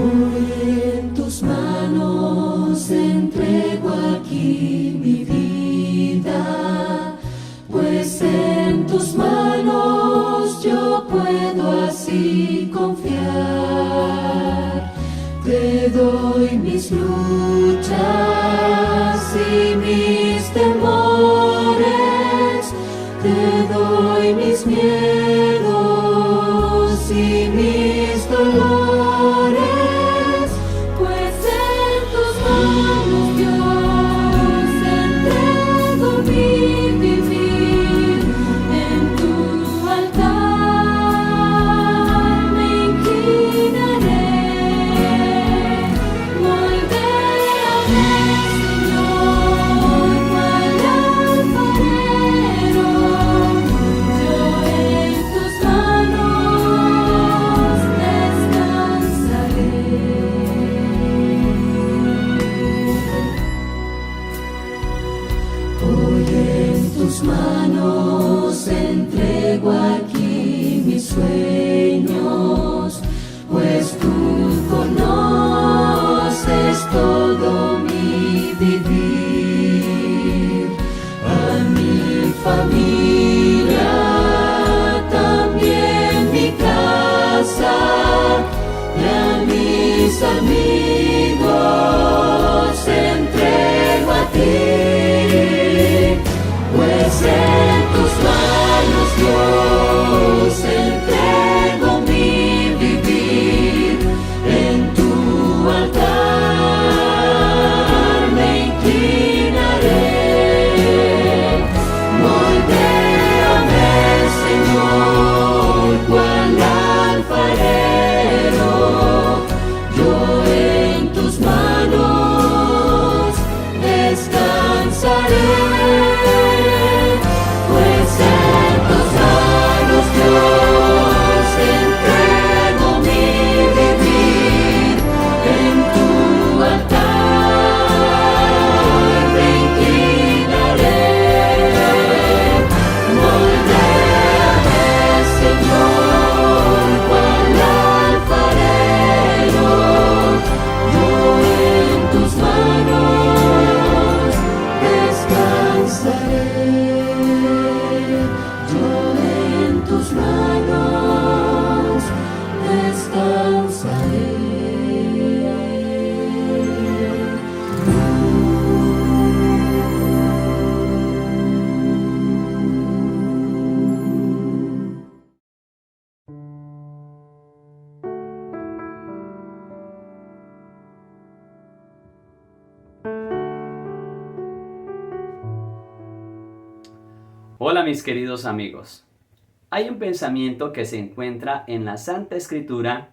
Hoy en tus manos entrego aquí mi vida, pues en tus manos yo puedo así confiar. Te doy mis luchas y mis temores, te doy mis miedos y mis dolores, pues en tus manos Dios entrego mi vivir. En tu altar me inclinaré. Moldéame, Señor, cual alfarero. Yo en tus manos descansaré. Hoy en tus manos entrego aquí mis sueños, pues tú conoces todo mi vivir. A mi familia, también mi casa, y a mis amigos entrego a ti, pues en tus manos Dios entrego mi vivir. En tu altar me inclinaré. Moldéame, Señor, cual alfarero. Yo en tus manos descansaré, pues en tus manos Dios entrego mi vivir. En tu altar me inclinaré. Moldéame, Señor, cual alfarero. Yo en tus manos descansaré. Yo en tus manos descansaré. Hola mis queridos amigos. Hay un pensamiento que se encuentra en la Santa Escritura,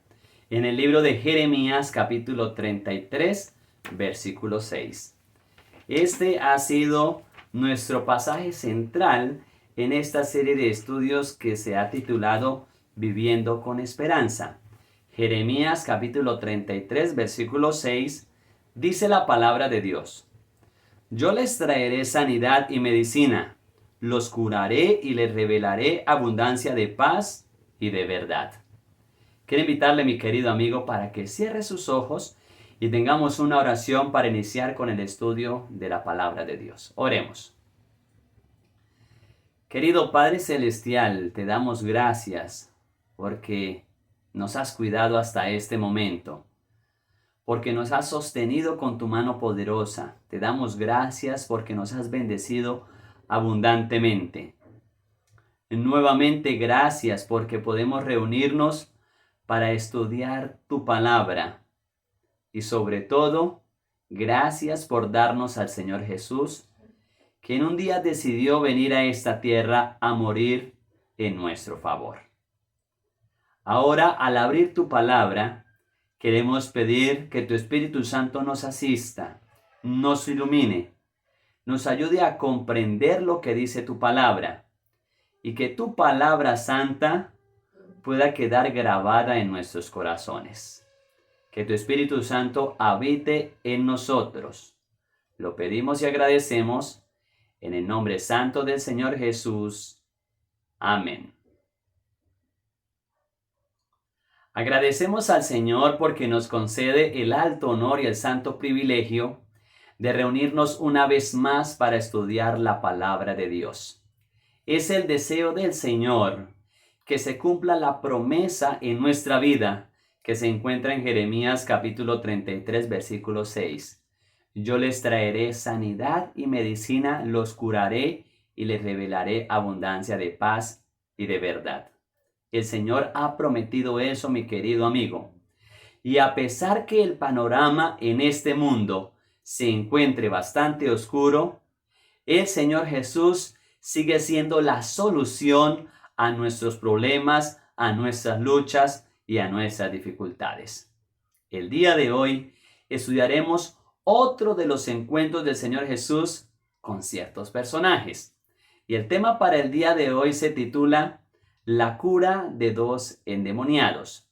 en el libro de Jeremías capítulo 33, versículo 6. Este ha sido nuestro pasaje central en esta serie de estudios que se ha titulado Viviendo con Esperanza. Jeremías capítulo 33, versículo 6, dice la palabra de Dios: Yo les traeré sanidad y medicina, los curaré y les revelaré abundancia de paz y de verdad. Quiero invitarle, mi querido amigo, para que cierre sus ojos y tengamos una oración para iniciar con el estudio de la palabra de Dios. Oremos. Querido Padre Celestial, te damos gracias porque nos has cuidado hasta este momento, porque nos has sostenido con tu mano poderosa. Te damos gracias porque nos has bendecido abundantemente. Nuevamente gracias porque podemos reunirnos para estudiar tu palabra, y sobre todo gracias por darnos al Señor Jesús, que en un día decidió venir a esta tierra a morir en nuestro favor. Ahora, al abrir tu palabra, queremos pedir que tu Espíritu Santo nos asista, nos ilumine, nos ayude a comprender lo que dice tu palabra, y que tu palabra santa pueda quedar grabada en nuestros corazones. Que tu Espíritu Santo habite en nosotros. Lo pedimos y agradecemos en el nombre santo del Señor Jesús. Amén. Agradecemos al Señor porque nos concede el alto honor y el santo privilegio de reunirnos una vez más para estudiar la palabra de Dios. Es el deseo del Señor que se cumpla la promesa en nuestra vida que se encuentra en Jeremías capítulo 33 versículo 6. Yo les traeré sanidad y medicina, los curaré y les revelaré abundancia de paz y de verdad. El Señor ha prometido eso, mi querido amigo. Y a pesar que el panorama en este mundo se encuentre bastante oscuro, el Señor Jesús sigue siendo la solución a nuestros problemas, a nuestras luchas y a nuestras dificultades. El día de hoy estudiaremos otro de los encuentros del Señor Jesús con ciertos personajes. Y el tema para el día de hoy se titula La cura de dos endemoniados.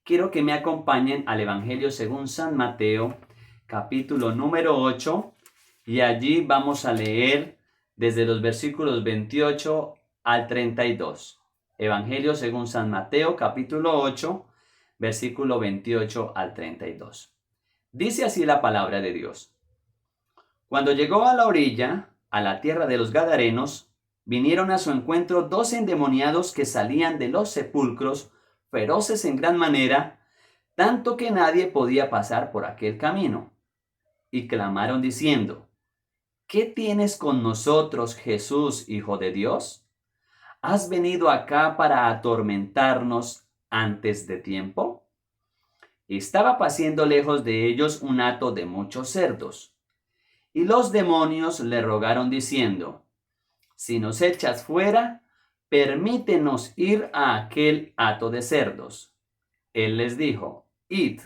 Quiero que me acompañen al Evangelio según San Mateo, capítulo número 8, y allí vamos a leer desde los versículos 28 al 32. Evangelio según San Mateo, capítulo 8, versículo 28 al 32. Dice así la palabra de Dios. Cuando llegó a la orilla, a la tierra de los Gadarenos, vinieron a su encuentro dos endemoniados que salían de los sepulcros, feroces en gran manera, tanto que nadie podía pasar por aquel camino. Y clamaron diciendo, ¿qué tienes con nosotros, Jesús, Hijo de Dios? ¿Has venido acá para atormentarnos antes de tiempo? Estaba paciendo lejos de ellos un hato de muchos cerdos. Y los demonios le rogaron diciendo, si nos echas fuera, permítenos ir a aquel hato de cerdos. Él les dijo, id.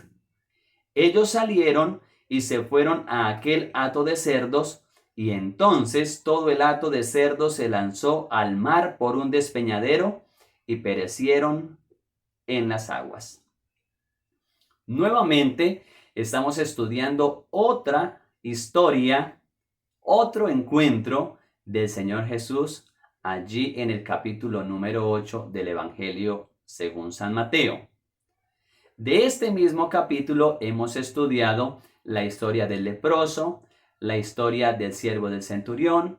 Ellos salieron y se fueron a aquel hato de cerdos, y entonces todo el hato de cerdos se lanzó al mar por un despeñadero y perecieron en las aguas. Nuevamente estamos estudiando otra historia, otro encuentro del Señor Jesús allí en el capítulo número 8 del Evangelio según San Mateo. De este mismo capítulo hemos estudiado la historia del leproso, la historia del siervo del centurión,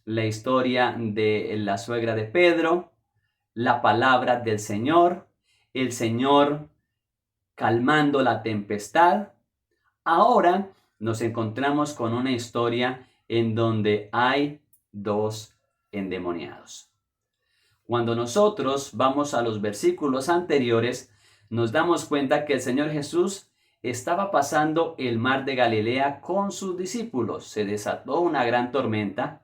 la historia de la suegra de Pedro, la palabra del Señor, el Señor calmando la tempestad. Ahora nos encontramos con una historia en donde hay dos endemoniados. Cuando nosotros vamos a los versículos anteriores, nos damos cuenta que el Señor Jesús estaba pasando el mar de Galilea con sus discípulos. Se desató una gran tormenta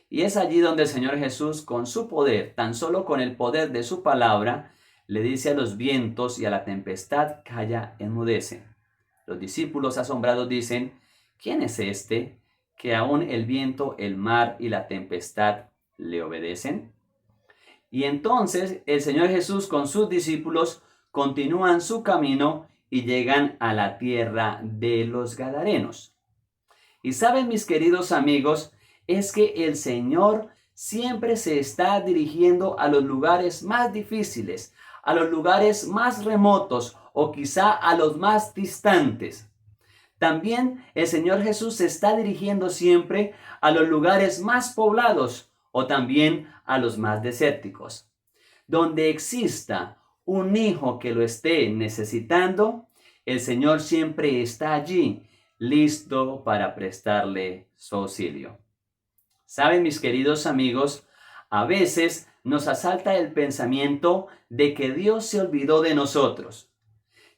y es allí donde el Señor Jesús, con su poder, tan solo con el poder de su palabra, le dice a los vientos y a la tempestad, calla, enmudece. Los discípulos asombrados dicen, ¿quién es este que aún el viento, el mar y la tempestad le obedecen? Y entonces el Señor Jesús con sus discípulos continúan su camino y llegan a la tierra de los Gadarenos. Y saben, mis queridos amigos, es que el Señor siempre se está dirigiendo a los lugares más difíciles, a los lugares más remotos o quizá a los más distantes. También el Señor Jesús se está dirigiendo siempre a los lugares más poblados o también a los más desérticos. Donde exista un hijo que lo esté necesitando, el Señor siempre está allí, listo para prestarle su auxilio. Saben, mis queridos amigos, a veces nos asalta el pensamiento de que Dios se olvidó de nosotros,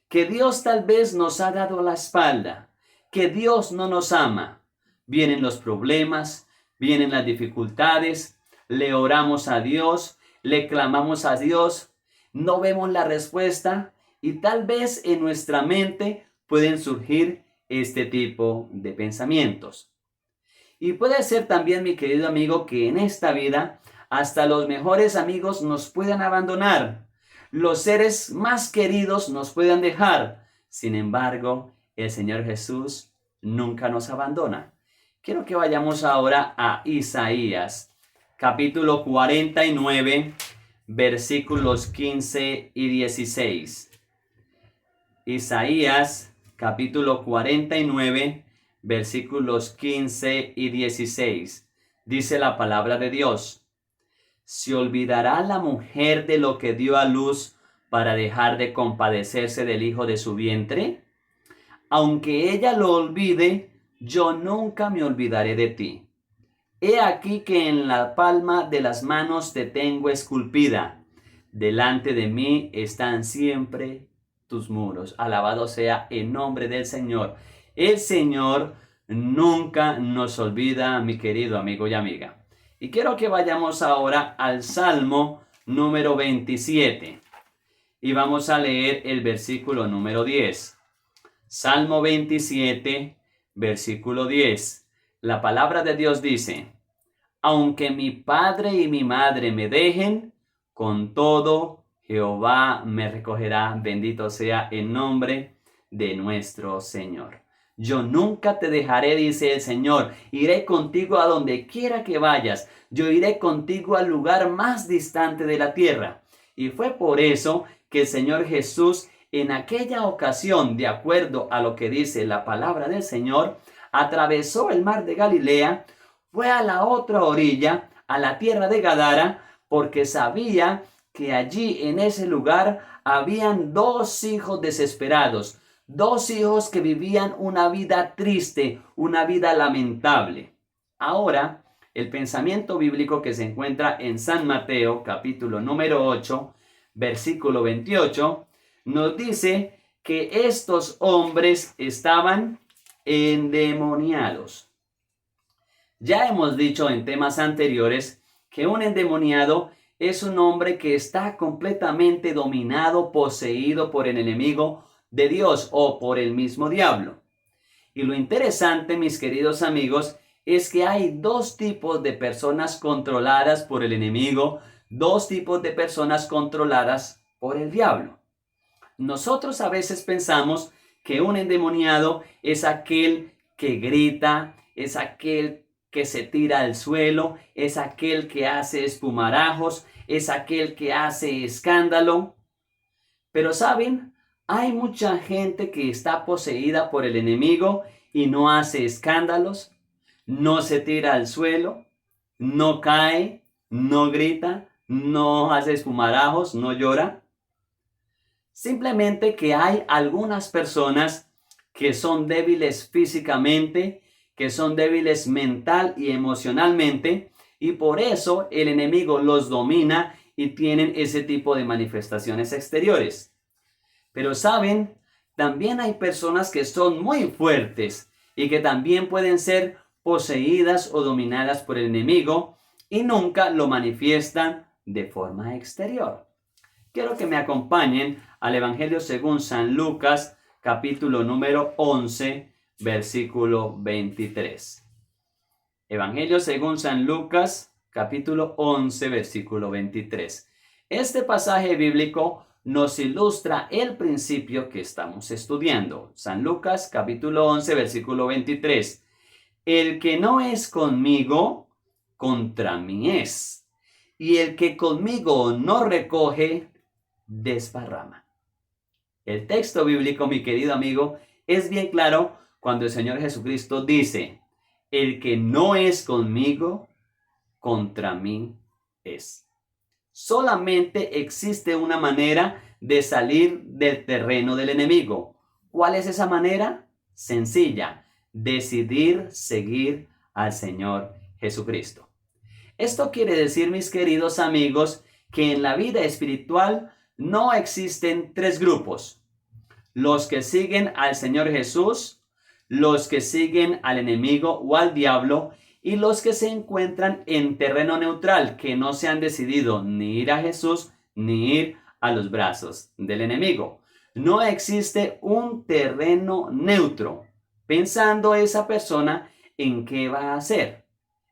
que Dios tal vez nos ha dado la espalda, que Dios no nos ama. Vienen los problemas, vienen las dificultades, le oramos a Dios, le clamamos a Dios, no vemos la respuesta y tal vez en nuestra mente pueden surgir este tipo de pensamientos. Y puede ser también, mi querido amigo, que en esta vida hasta los mejores amigos nos puedan abandonar. Los seres más queridos nos puedan dejar. Sin embargo, el Señor Jesús nunca nos abandona. Quiero que vayamos ahora a Isaías, capítulo 49, versículos 15 y 16. Isaías capítulo 49, versículos 15 y 16. Dice la palabra de Dios: ¿Se olvidará la mujer de lo que dio a luz para dejar de compadecerse del hijo de su vientre? Aunque ella lo olvide, yo nunca me olvidaré de ti. He aquí que en la palma de las manos te tengo esculpida. Delante de mí están siempre tus muros. Alabado sea el nombre del Señor. El Señor nunca nos olvida, mi querido amigo y amiga. Y quiero que vayamos ahora al Salmo número 27. Y vamos a leer el versículo número 10. Salmo 27, versículo 10. La palabra de Dios dice: aunque mi padre y mi madre me dejen, con todo Jehová me recogerá. Bendito sea el nombre de nuestro Señor. Yo nunca te dejaré, dice el Señor. Iré contigo a donde quiera que vayas. Yo iré contigo al lugar más distante de la tierra. Y fue por eso que el Señor Jesús, en aquella ocasión, de acuerdo a lo que dice la palabra del Señor, atravesó el mar de Galilea, fue a la otra orilla, a la tierra de Gadara, porque sabía que allí en ese lugar habían dos hijos desesperados, dos hijos que vivían una vida triste, una vida lamentable. Ahora, el pensamiento bíblico que se encuentra en San Mateo, capítulo número 8, versículo 28, nos dice que estos hombres estaban endemoniados. Ya hemos dicho en temas anteriores que un endemoniado es un hombre que está completamente dominado, poseído por el enemigo de Dios o por el mismo diablo. Y lo interesante, mis queridos amigos, es que hay dos tipos de personas controladas por el enemigo, dos tipos de personas controladas por el diablo. Nosotros a veces pensamos que un endemoniado es aquel que grita, es aquel que se tira al suelo, es aquel que hace espumarajos, es aquel que hace escándalo. Pero ¿saben? Hay mucha gente que está poseída por el enemigo y no hace escándalos, no se tira al suelo, no cae, no grita, no hace espumarajos, no llora. Simplemente que hay algunas personas que son débiles físicamente, que son débiles mental y emocionalmente, y por eso el enemigo los domina y tienen ese tipo de manifestaciones exteriores. Pero saben, también hay personas que son muy fuertes y que también pueden ser poseídas o dominadas por el enemigo y nunca lo manifiestan de forma exterior. Quiero que me acompañen al Evangelio según San Lucas, capítulo número 11, versículo 23. Evangelio según San Lucas, capítulo 11, versículo 23. Este pasaje bíblico nos ilustra el principio que estamos estudiando. San Lucas, capítulo 11, versículo 23. El que no es conmigo, contra mí es. Y el que conmigo no recoge, desparrama. El texto bíblico, mi querido amigo, es bien claro cuando el Señor Jesucristo dice: el que no es conmigo, contra mí es. Solamente existe una manera de salir del terreno del enemigo. ¿Cuál es esa manera? Sencilla: decidir seguir al Señor Jesucristo. Esto quiere decir, mis queridos amigos, que en la vida espiritual no existen tres grupos: los que siguen al Señor Jesús, los que siguen al enemigo o al diablo, y los que se encuentran en terreno neutral, que no se han decidido ni ir a Jesús ni ir a los brazos del enemigo. No existe un terreno neutro, pensando esa persona en qué va a hacer.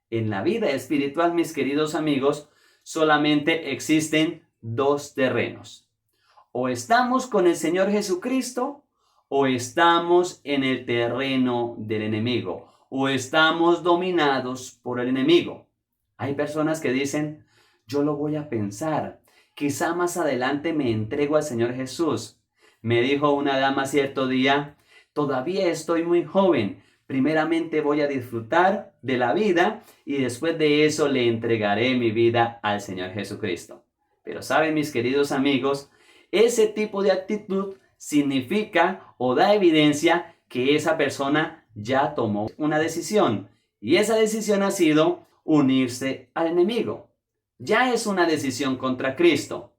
En la vida espiritual, mis queridos amigos, solamente existen dos terrenos: o estamos con el Señor Jesucristo, o estamos en el terreno del enemigo, o estamos dominados por el enemigo. Hay personas que dicen: yo lo voy a pensar, quizá más adelante me entrego al Señor Jesús. Me dijo una dama cierto día, todavía estoy muy joven. Primeramente voy a disfrutar de la vida y después de eso le entregaré mi vida al Señor Jesucristo. Pero saben, mis queridos amigos, ese tipo de actitud significa o da evidencia que esa persona ya tomó una decisión. Y esa decisión ha sido unirse al enemigo. Ya es una decisión contra Cristo.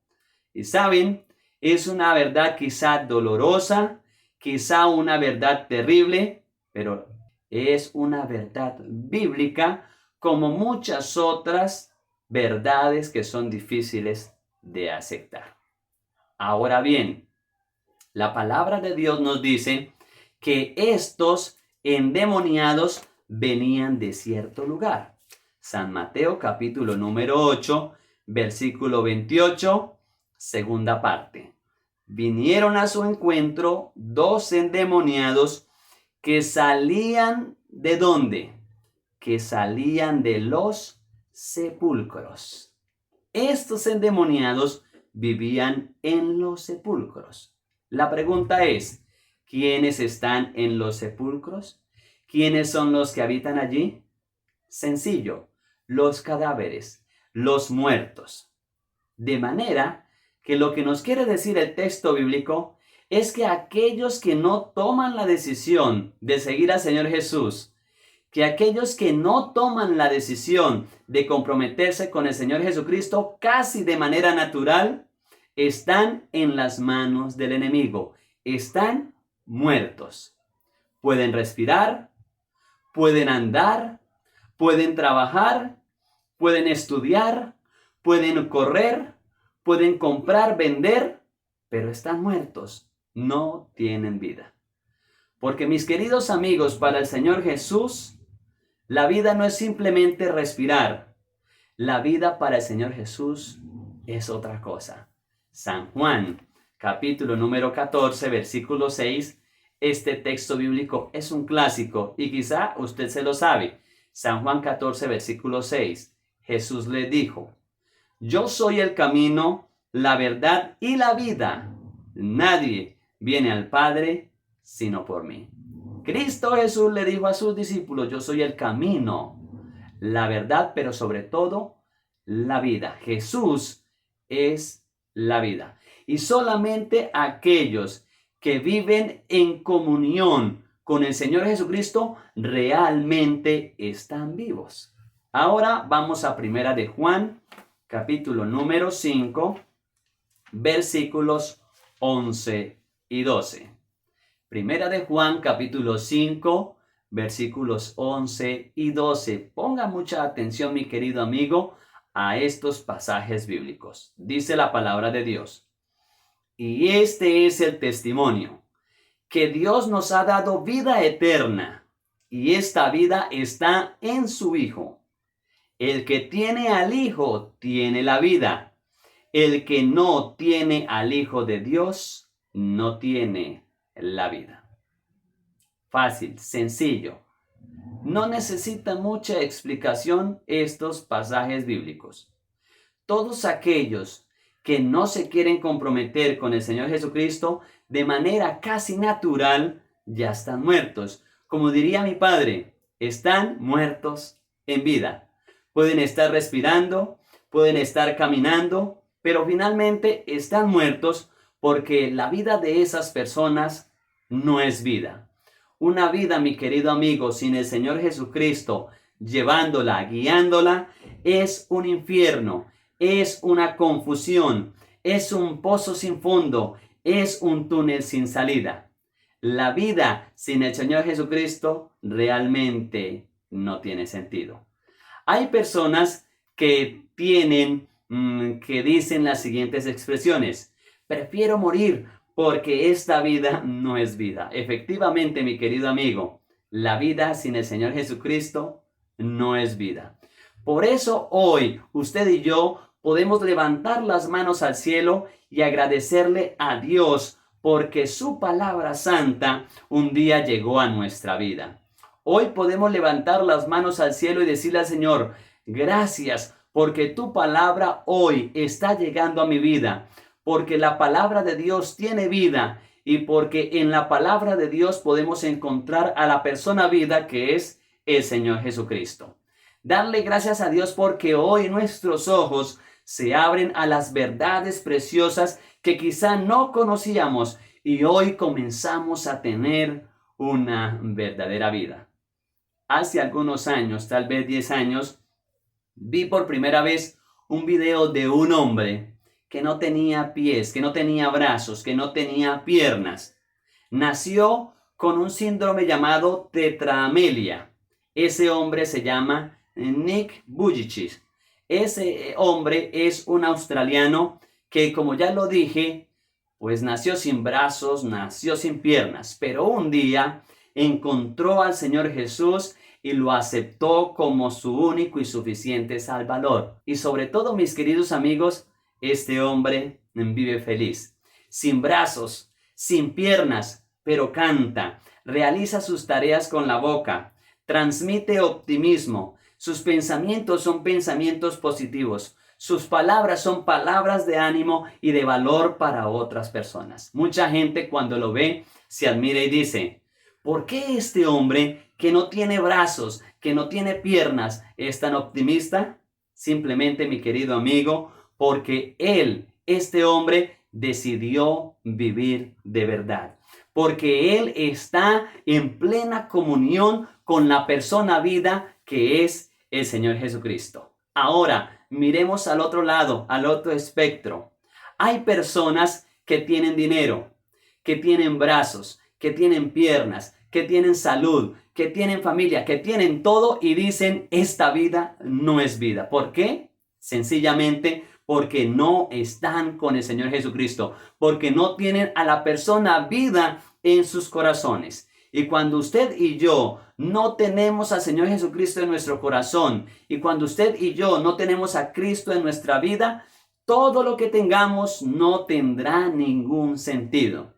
Y saben, es una verdad quizá dolorosa, quizá una verdad terrible, pero es una verdad bíblica como muchas otras verdades que son difíciles de aceptar. Ahora bien, la palabra de Dios nos dice que estos endemoniados venían de cierto lugar. San Mateo capítulo número 8, versículo 28, segunda parte. Vinieron a su encuentro 2 endemoniados que salían ¿de dónde? Que salían de los sepulcros. Estos endemoniados vivían en los sepulcros. La pregunta es, ¿quiénes están en los sepulcros? ¿Quiénes son los que habitan allí? Sencillo, los cadáveres, los muertos. De manera que lo que nos quiere decir el texto bíblico es que aquellos que no toman la decisión de seguir al Señor Jesús, que aquellos que no toman la decisión de comprometerse con el Señor Jesucristo casi de manera natural, están en las manos del enemigo, están muertos. Pueden respirar, pueden andar, pueden trabajar, pueden estudiar, pueden correr, pueden comprar, vender, pero están muertos, no tienen vida. Porque mis queridos amigos, para el Señor Jesús, la vida no es simplemente respirar. La vida para el Señor Jesús es otra cosa. San Juan, capítulo número 14, versículo 6. Este texto bíblico es un clásico y quizá usted se lo sabe. San Juan 14, versículo 6. Jesús le dijo, yo soy el camino, la verdad y la vida. Nadie viene al Padre sino por mí. Cristo Jesús le dijo a sus discípulos, yo soy el camino, la verdad, pero sobre todo la vida. Jesús es la vida. Y solamente aquellos que viven en comunión con el Señor Jesucristo realmente están vivos. Ahora vamos a Primera de Juan, capítulo número 5, versículos 11 y 12. Primera de Juan, capítulo 5, versículos 11 y 12. Ponga mucha atención, mi querido amigo, a estos pasajes bíblicos. Dice la palabra de Dios. Y este es el testimonio, que Dios nos ha dado vida eterna, y esta vida está en su Hijo. El que tiene al Hijo tiene la vida. El que no tiene al Hijo de Dios no tiene la vida. Fácil, sencillo. No necesita mucha explicación estos pasajes bíblicos. Todos aquellos que no se quieren comprometer con el Señor Jesucristo de manera casi natural ya están muertos. Como diría mi padre, están muertos en vida. Pueden estar respirando, pueden estar caminando, pero finalmente están muertos porque la vida de esas personas no es vida. Una vida, mi querido amigo, sin el Señor Jesucristo, llevándola, guiándola, es un infierno, es una confusión, es un pozo sin fondo, es un túnel sin salida. La vida sin el Señor Jesucristo realmente no tiene sentido. Hay personas que que dicen las siguientes expresiones: prefiero morir porque esta vida no es vida. Efectivamente, mi querido amigo, la vida sin el Señor Jesucristo no es vida. Por eso hoy usted y yo podemos levantar las manos al cielo y agradecerle a Dios porque su palabra santa un día llegó a nuestra vida. Hoy podemos levantar las manos al cielo y decirle al Señor, gracias porque tu palabra hoy está llegando a mi vida, porque la palabra de Dios tiene vida y porque en la palabra de Dios podemos encontrar a la persona vida que es el Señor Jesucristo. Darle gracias a Dios porque hoy nuestros ojos se abren a las verdades preciosas que quizá no conocíamos y hoy comenzamos a tener una verdadera vida. Hace algunos años, tal vez 10 años, vi por primera vez un video de un hombre que no tenía pies, que no tenía brazos, que no tenía piernas. Nació con un síndrome llamado tetraamelia. Ese hombre se llama Nick Vujicic. Ese hombre es un australiano que, como ya lo dije, pues nació sin brazos, nació sin piernas, pero un día encontró al Señor Jesús y lo aceptó como su único y suficiente Salvador. Y sobre todo, mis queridos amigos, este hombre vive feliz, sin brazos, sin piernas, pero canta, realiza sus tareas con la boca, transmite optimismo, sus pensamientos son pensamientos positivos, sus palabras son palabras de ánimo y de valor para otras personas. Mucha gente cuando lo ve se admira y dice, ¿por qué este hombre que no tiene brazos, que no tiene piernas, es tan optimista? Simplemente, mi querido amigo, porque él, este hombre, decidió vivir de verdad. Porque él está en plena comunión con la persona vida que es el Señor Jesucristo. Ahora, miremos al otro lado, al otro espectro. Hay personas que tienen dinero, que tienen brazos, que tienen piernas, que tienen salud, que tienen familia, que tienen todo y dicen, esta vida no es vida. ¿Por qué? Sencillamente porque no están con el Señor Jesucristo, porque no tienen a la persona vida en sus corazones. Y cuando usted y yo no tenemos al Señor Jesucristo en nuestro corazón, y cuando usted y yo no tenemos a Cristo en nuestra vida, todo lo que tengamos no tendrá ningún sentido.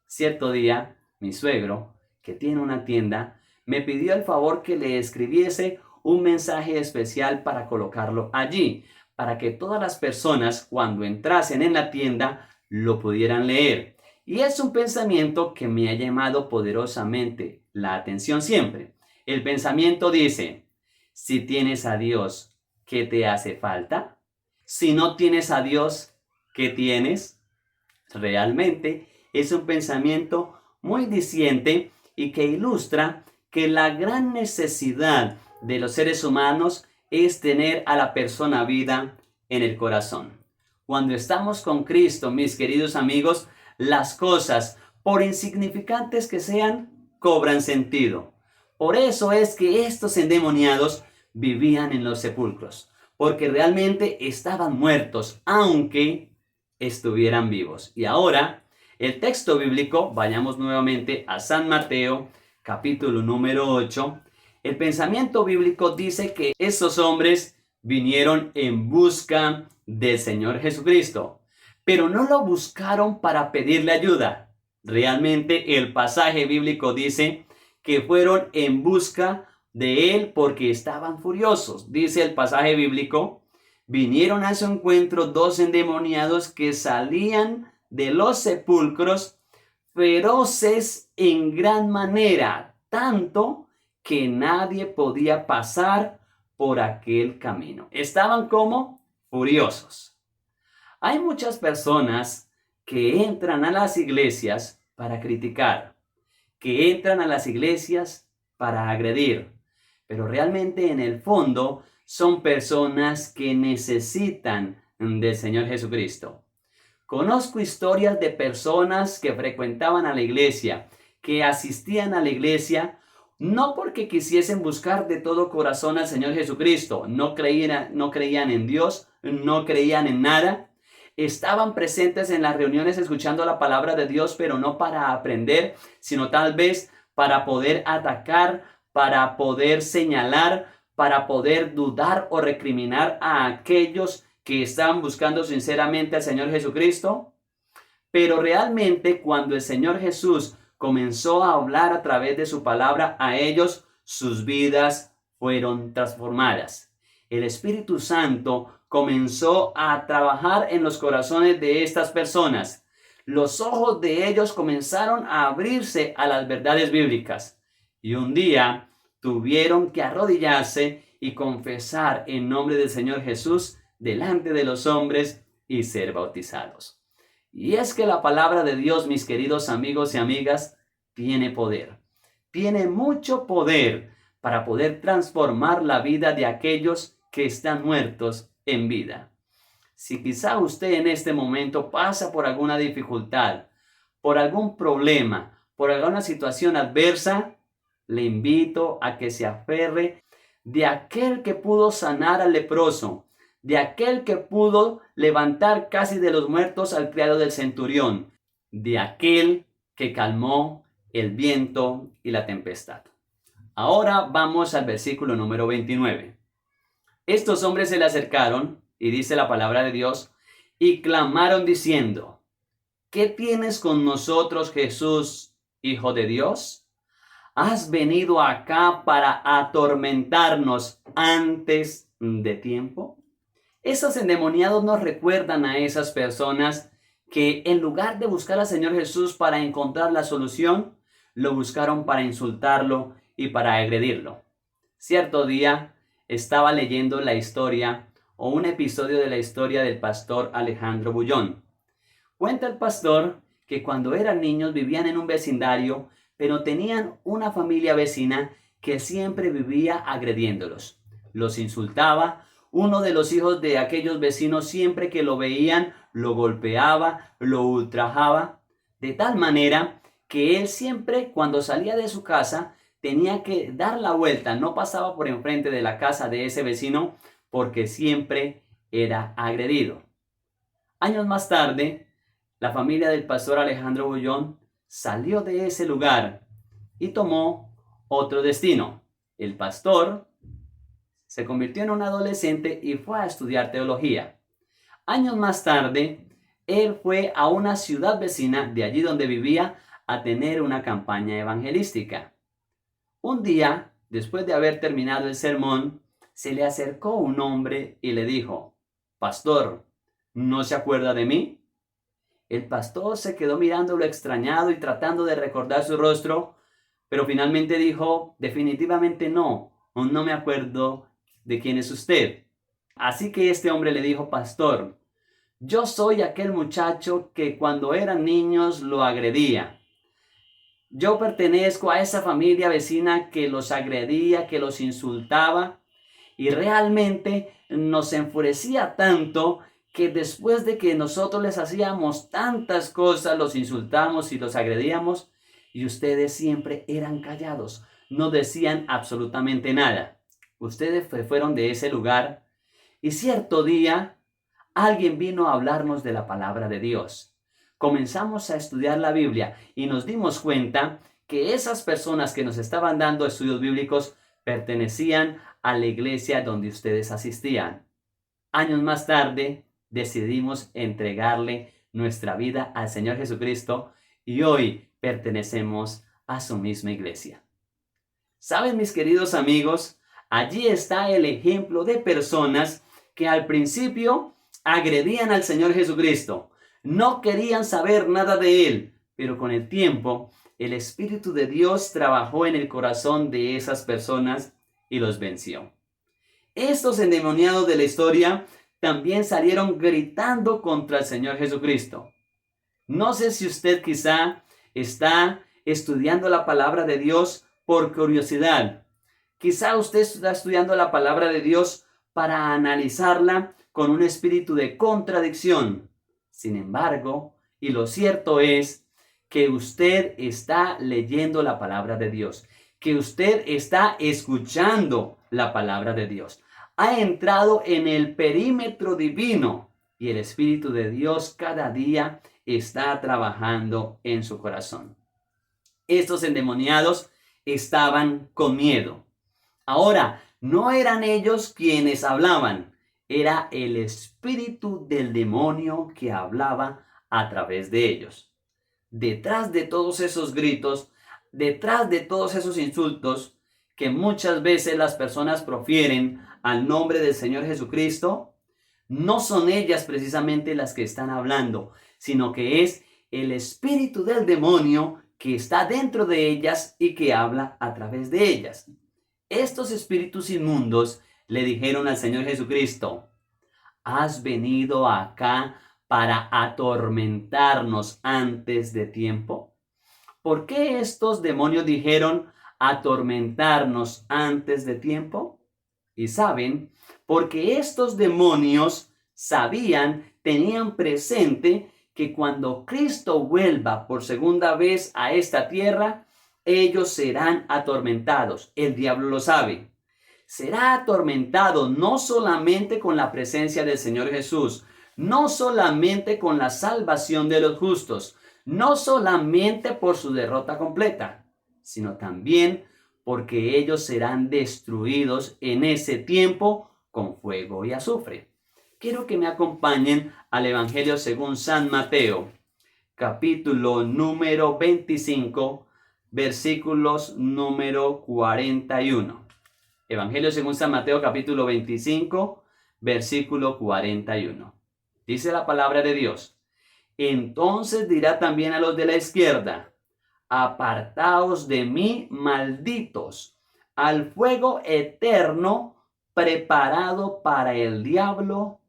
Cierto día, mi suegro, que tiene una tienda, me pidió el favor que le escribiese un mensaje especial para colocarlo allí, para que todas las personas cuando entrasen en la tienda lo pudieran leer. Y es un pensamiento que me ha llamado poderosamente la atención siempre. El pensamiento dice, si tienes a Dios, ¿qué te hace falta? Si no tienes a Dios, ¿qué tienes? Realmente es un pensamiento muy diciente y que ilustra que la gran necesidad de los seres humanos es tener a la persona vida en el corazón. Cuando estamos con Cristo, mis queridos amigos, las cosas, por insignificantes que sean, cobran sentido. Por eso es que estos endemoniados vivían en los sepulcros, porque realmente estaban muertos, aunque estuvieran vivos. Y ahora, el texto bíblico, vayamos nuevamente a San Mateo, capítulo número 8. El pensamiento bíblico dice que esos hombres vinieron en busca del Señor Jesucristo, pero no lo buscaron para pedirle ayuda. Realmente el pasaje bíblico dice que fueron en busca de él porque estaban furiosos. Dice el pasaje bíblico, vinieron a su encuentro dos endemoniados que salían de los sepulcros feroces en gran manera, tanto que nadie podía pasar por aquel camino. Estaban como furiosos. Hay muchas personas que entran a las iglesias para criticar, que entran a las iglesias para agredir, pero realmente en el fondo son personas que necesitan del Señor Jesucristo. Conozco historias de personas que frecuentaban a la iglesia, que asistían a la iglesia, no porque quisiesen buscar de todo corazón al Señor Jesucristo, no creían en Dios, no creían en nada. Estaban presentes en las reuniones escuchando la palabra de Dios, pero no para aprender, sino tal vez para poder atacar, para poder señalar, para poder dudar o recriminar a aquellos que estaban buscando sinceramente al Señor Jesucristo. Pero realmente cuando el Señor Jesús comenzó a hablar a través de su palabra a ellos, sus vidas fueron transformadas. El Espíritu Santo comenzó a trabajar en los corazones de estas personas. los ojos de ellos comenzaron a abrirse a las verdades bíblicas. Y un día tuvieron que arrodillarse y confesar en nombre del Señor Jesús delante de los hombres y ser bautizados. Y es que la palabra de Dios, mis queridos amigos y amigas, tiene poder. Tiene mucho poder para poder transformar la vida de aquellos que están muertos en vida. Si quizá usted en este momento pasa por alguna dificultad, por algún problema, por alguna situación adversa, le invito a que se aferre de aquel que pudo sanar al leproso, de aquel que pudo levantar casi de los muertos al criado del centurión, de aquel que calmó el viento y la tempestad. Ahora vamos al versículo número 29. Estos hombres se le acercaron, y dice la palabra de Dios, y clamaron diciendo: ¿qué tienes con nosotros, Jesús, Hijo de Dios? ¿Has venido acá para atormentarnos antes de tiempo? Esos endemoniados nos recuerdan a esas personas que en lugar de buscar al Señor Jesús para encontrar la solución, lo buscaron para insultarlo y para agredirlo. Cierto día estaba leyendo la historia o un episodio de la historia del pastor Alejandro Bullón. Cuenta el pastor que cuando eran niños vivían en un vecindario, pero tenían una familia vecina que siempre vivía agrediéndolos. Los insultaba. Uno de los hijos de aquellos vecinos, siempre que lo veían, lo golpeaba, lo ultrajaba, de tal manera que él siempre, cuando salía de su casa, tenía que dar la vuelta, no pasaba por enfrente de la casa de ese vecino, porque siempre era agredido. Años más tarde, la familia del pastor Alejandro Bullón salió de ese lugar y tomó otro destino. El pastor se convirtió en un adolescente y fue a estudiar teología. Años más tarde, él fue a una ciudad vecina de allí donde vivía a tener una campaña evangelística. Un día, después de haber terminado el sermón, se le acercó un hombre y le dijo: «Pastor, ¿no se acuerda de mí?». El pastor se quedó mirándolo extrañado y tratando de recordar su rostro, pero finalmente dijo: «Definitivamente no me acuerdo de quién es usted». Así que este hombre le dijo: «Pastor, yo soy aquel muchacho que cuando eran niños lo agredía. Yo pertenezco a esa familia vecina que los agredía, que los insultaba, y realmente nos enfurecía tanto que después de que nosotros les hacíamos tantas cosas, los insultamos y los agredíamos, y ustedes siempre eran callados, no decían absolutamente nada. Ustedes fueron de ese lugar y cierto día alguien vino a hablarnos de la palabra de Dios. Comenzamos a estudiar la Biblia y nos dimos cuenta que esas personas que nos estaban dando estudios bíblicos pertenecían a la iglesia donde ustedes asistían. Años más tarde decidimos entregarle nuestra vida al Señor Jesucristo y hoy pertenecemos a su misma iglesia». ¿Saben, mis queridos amigos? Allí está el ejemplo de personas que al principio agredían al Señor Jesucristo. No querían saber nada de Él, pero con el tiempo el Espíritu de Dios trabajó en el corazón de esas personas y los venció. Estos endemoniados de la historia también salieron gritando contra el Señor Jesucristo. No sé si usted quizá está estudiando la palabra de Dios por curiosidad. Quizá usted está estudiando la palabra de Dios para analizarla con un espíritu de contradicción. Sin embargo, y lo cierto es que usted está leyendo la palabra de Dios, que usted está escuchando la palabra de Dios. Ha entrado en el perímetro divino y el Espíritu de Dios cada día está trabajando en su corazón. Estos endemoniados estaban con miedo. Ahora, no eran ellos quienes hablaban, era el espíritu del demonio que hablaba a través de ellos. Detrás de todos esos gritos, detrás de todos esos insultos que muchas veces las personas profieren al nombre del Señor Jesucristo, no son ellas precisamente las que están hablando, sino que es el espíritu del demonio que está dentro de ellas y que habla a través de ellas. Estos espíritus inmundos le dijeron al Señor Jesucristo: ¿has venido acá para atormentarnos antes de tiempo? ¿Por qué estos demonios dijeron atormentarnos antes de tiempo? Y saben, porque estos demonios tenían presente que cuando Cristo vuelva por segunda vez a esta tierra, ellos serán atormentados. El diablo lo sabe. Será atormentado no solamente con la presencia del Señor Jesús, no solamente con la salvación de los justos, no solamente por su derrota completa, sino también porque ellos serán destruidos en ese tiempo con fuego y azufre. Quiero que me acompañen al Evangelio según San Mateo, capítulo número 25, versículos número 41. Evangelio según San Mateo, capítulo 25, versículo 41. Dice la palabra de Dios: entonces dirá también a los de la izquierda: apartaos de mí, malditos, al fuego eterno preparado para el diablo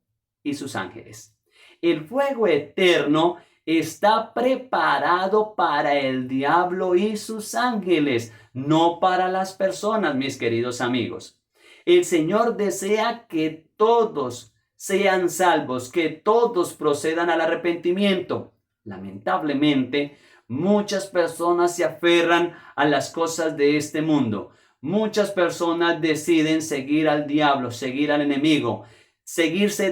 y sus ángeles. El fuego eterno está preparado para el diablo y sus ángeles, no para las personas, mis queridos amigos. El Señor desea que todos sean salvos, que todos procedan al arrepentimiento. Lamentablemente, muchas personas se aferran a las cosas de este mundo. Muchas personas deciden seguir al diablo, seguir al enemigo,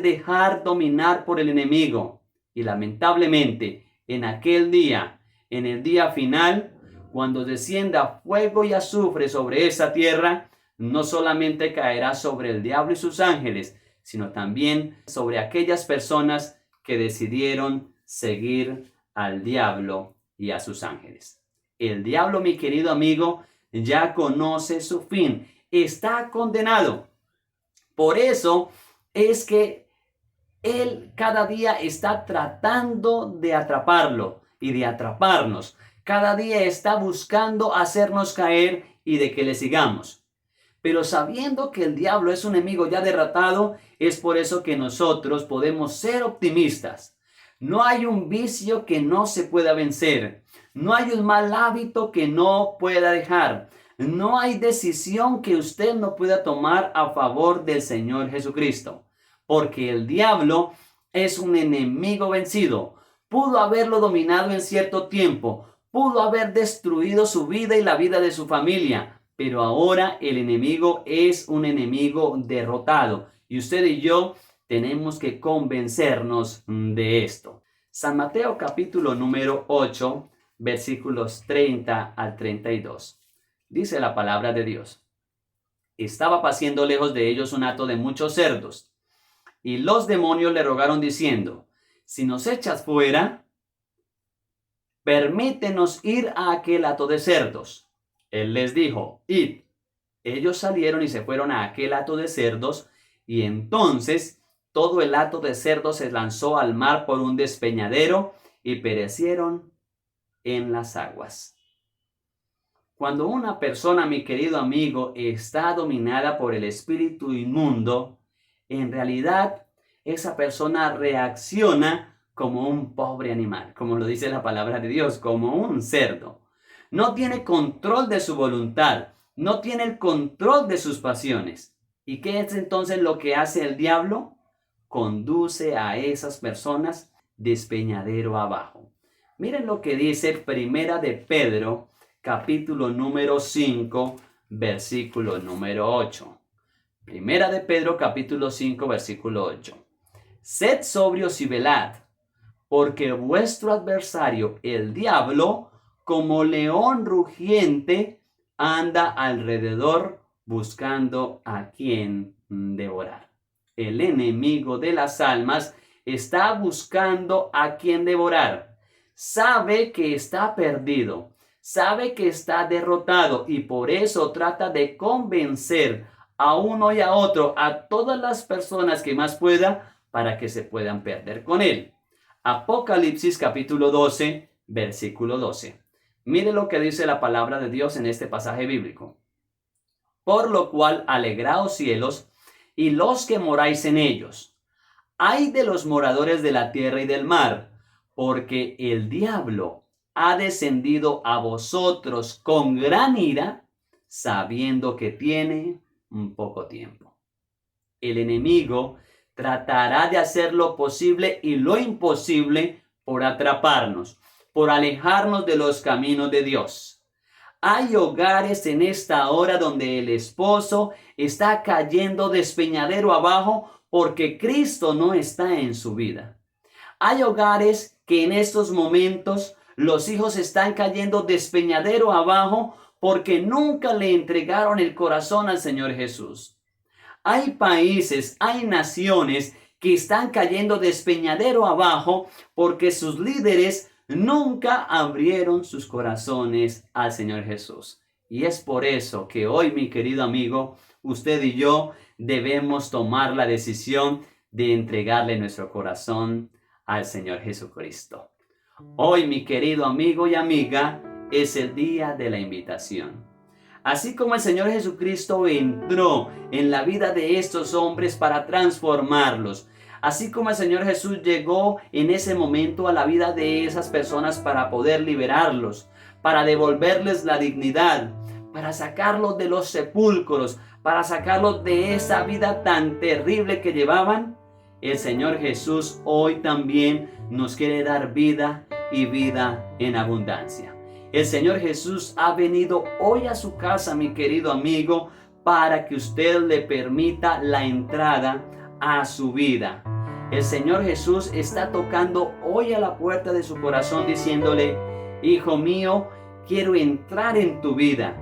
dejar dominar por el enemigo. Y lamentablemente, en aquel día, en el día final, cuando descienda fuego y azufre sobre esa tierra, no solamente caerá sobre el diablo y sus ángeles, sino también sobre aquellas personas que decidieron seguir al diablo y a sus ángeles. El diablo, mi querido amigo, ya conoce su fin, está condenado. Por eso es que él cada día está tratando de atraparlo y de atraparnos. Cada día está buscando hacernos caer y de que le sigamos. Pero sabiendo que el diablo es un enemigo ya derrotado, es por eso que nosotros podemos ser optimistas. No hay un vicio que no se pueda vencer. No hay un mal hábito que no pueda dejar. No hay decisión que usted no pueda tomar a favor del Señor Jesucristo. Porque el diablo es un enemigo vencido. Pudo haberlo dominado en cierto tiempo. Pudo haber destruido su vida y la vida de su familia. Pero ahora el enemigo es un enemigo derrotado. Y usted y yo tenemos que convencernos de esto. San Mateo capítulo número 8, versículos 30 al 32. Dice la palabra de Dios: estaba paciendo lejos de ellos un hato de muchos cerdos, y los demonios le rogaron diciendo: si nos echas fuera, permítenos ir a aquel hato de cerdos. Él les dijo: id. Ellos salieron y se fueron a aquel hato de cerdos, y entonces todo el hato de cerdos se lanzó al mar por un despeñadero y perecieron en las aguas. Cuando una persona, mi querido amigo, está dominada por el espíritu inmundo, en realidad esa persona reacciona como un pobre animal, como lo dice la palabra de Dios, como un cerdo. No tiene control de su voluntad, no tiene el control de sus pasiones. ¿Y qué es entonces lo que hace el diablo? Conduce a esas personas despeñadero abajo. Miren lo que dice Primera de Pedro, capítulo número 5, versículo número 8. Primera de Pedro, capítulo 5, versículo 8. Sed sobrios y velad, porque vuestro adversario, el diablo, como león rugiente, anda alrededor buscando a quien devorar. El enemigo de las almas está buscando a quien devorar. Sabe que está perdido, sabe que está derrotado y por eso trata de convencer a uno y a otro, a todas las personas que más pueda, para que se puedan perder con él. Apocalipsis capítulo 12, versículo 12. Mire lo que dice la palabra de Dios en este pasaje bíblico. Por lo cual, alegraos cielos y los que moráis en ellos. Ay de los moradores de la tierra y del mar, porque el diablo ha descendido a vosotros con gran ira, sabiendo que tiene un poco tiempo. El enemigo tratará de hacer lo posible y lo imposible por atraparnos, por alejarnos de los caminos de Dios. Hay hogares en esta hora donde el esposo está cayendo despeñadero abajo porque Cristo no está en su vida. Hay hogares que en estos momentos los hijos están cayendo despeñadero abajo porque nunca le entregaron el corazón al Señor Jesús. Hay países, hay naciones que están cayendo despeñadero abajo porque sus líderes nunca abrieron sus corazones al Señor Jesús. Y es por eso que hoy, mi querido amigo, usted y yo debemos tomar la decisión de entregarle nuestro corazón al Señor Jesucristo. Hoy, mi querido amigo y amiga, es el día de la invitación. Así como el Señor Jesucristo entró en la vida de estos hombres para transformarlos, así como el Señor Jesús llegó en ese momento a la vida de esas personas para poder liberarlos, para devolverles la dignidad, para sacarlos de los sepulcros, para sacarlos de esa vida tan terrible que llevaban, el Señor Jesús hoy también nos quiere dar vida y vida en abundancia. El Señor Jesús ha venido hoy a su casa, mi querido amigo, para que usted le permita la entrada a su vida. El Señor Jesús está tocando hoy a la puerta de su corazón diciéndole: hijo mío, quiero entrar en tu vida.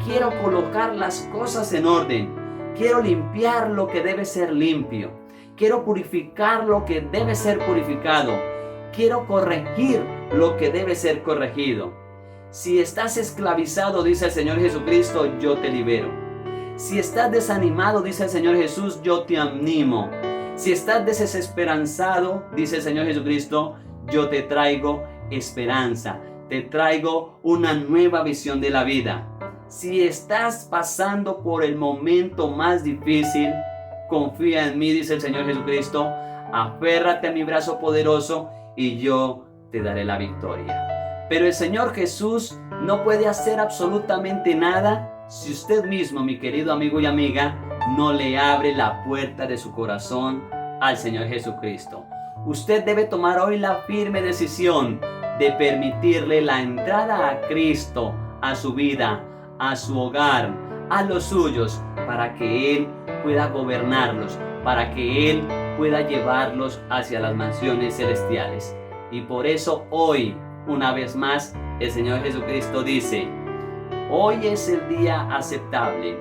Quiero colocar las cosas en orden. Quiero limpiar lo que debe ser limpio. Quiero purificar lo que debe ser purificado. Quiero corregir lo que debe ser corregido. Si estás esclavizado, dice el Señor Jesucristo, yo te libero. Si estás desanimado, dice el Señor Jesús, yo te animo. Si estás desesperanzado, dice el Señor Jesucristo, yo te traigo esperanza. Te traigo una nueva visión de la vida. Si estás pasando por el momento más difícil, confía en mí, dice el Señor Jesucristo. Aférrate a mi brazo poderoso y yo te daré la victoria. Pero el Señor Jesús no puede hacer absolutamente nada si usted mismo, mi querido amigo y amiga, no le abre la puerta de su corazón al Señor Jesucristo. Usted debe tomar hoy la firme decisión de permitirle la entrada a Cristo, a su vida, a su hogar, a los suyos, para que Él pueda gobernarlos, para que Él pueda llevarlos hacia las mansiones celestiales. Y por eso hoy, una vez más, el Señor Jesucristo dice: hoy es el día aceptable,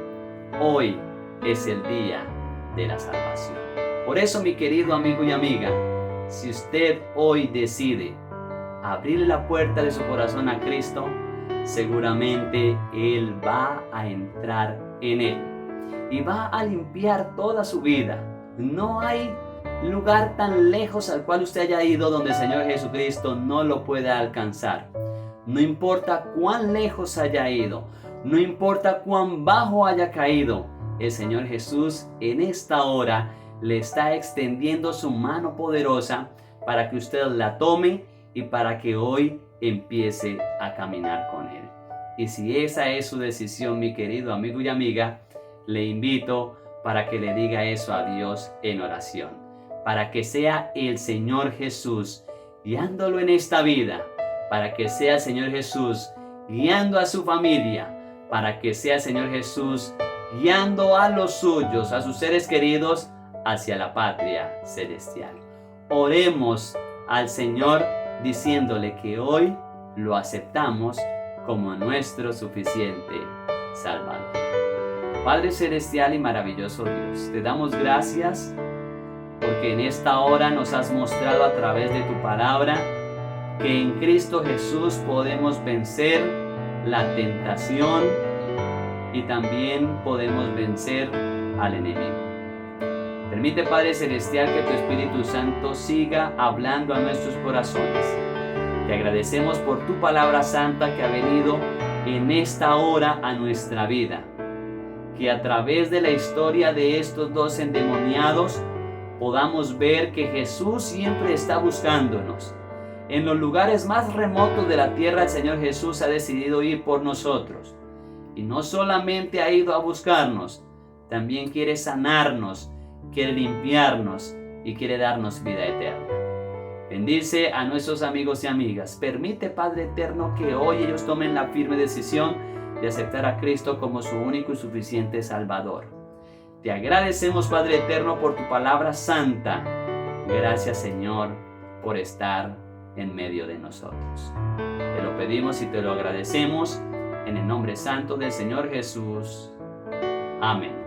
hoy es el día de la salvación. Por eso, mi querido amigo y amiga, si usted hoy decide abrirle la puerta de su corazón a Cristo, seguramente Él va a entrar en él y va a limpiar toda su vida. No hay lugar tan lejos al cual usted haya ido donde el Señor Jesucristo no lo pueda alcanzar. No importa cuán lejos haya ido, no importa cuán bajo haya caído, el Señor Jesús en esta hora le está extendiendo su mano poderosa para que usted la tome y para que hoy empiece a caminar con Él. Y si esa es su decisión, mi querido amigo y amiga, le invito para que le diga eso a Dios en oración, para que sea el Señor Jesús guiándolo en esta vida, para que sea el Señor Jesús guiando a su familia, para que sea el Señor Jesús guiando a los suyos, a sus seres queridos, hacia la patria celestial. Oremos al Señor diciéndole que hoy lo aceptamos como nuestro suficiente Salvador. Padre celestial y maravilloso Dios, te damos gracias porque en esta hora nos has mostrado a través de tu palabra que en Cristo Jesús podemos vencer la tentación y también podemos vencer al enemigo. Te Permite, Padre Celestial, que tu Espíritu Santo siga hablando a nuestros corazones. Te agradecemos por tu palabra santa que ha venido en esta hora a nuestra vida. Que a través de la historia de estos dos endemoniados podamos ver que Jesús siempre está buscándonos. En los lugares más remotos de la tierra, el Señor Jesús ha decidido ir por nosotros. Y no solamente ha ido a buscarnos, también quiere sanarnos, quiere limpiarnos y quiere darnos vida eterna. Bendice a nuestros amigos y amigas. Permite, Padre eterno, que hoy ellos tomen la firme decisión de aceptar a Cristo como su único y suficiente Salvador. Te agradecemos, Padre eterno, por tu palabra santa. Gracias, Señor, por estar en medio de nosotros. Te lo pedimos y te lo agradecemos en el nombre santo del Señor Jesús. Amén.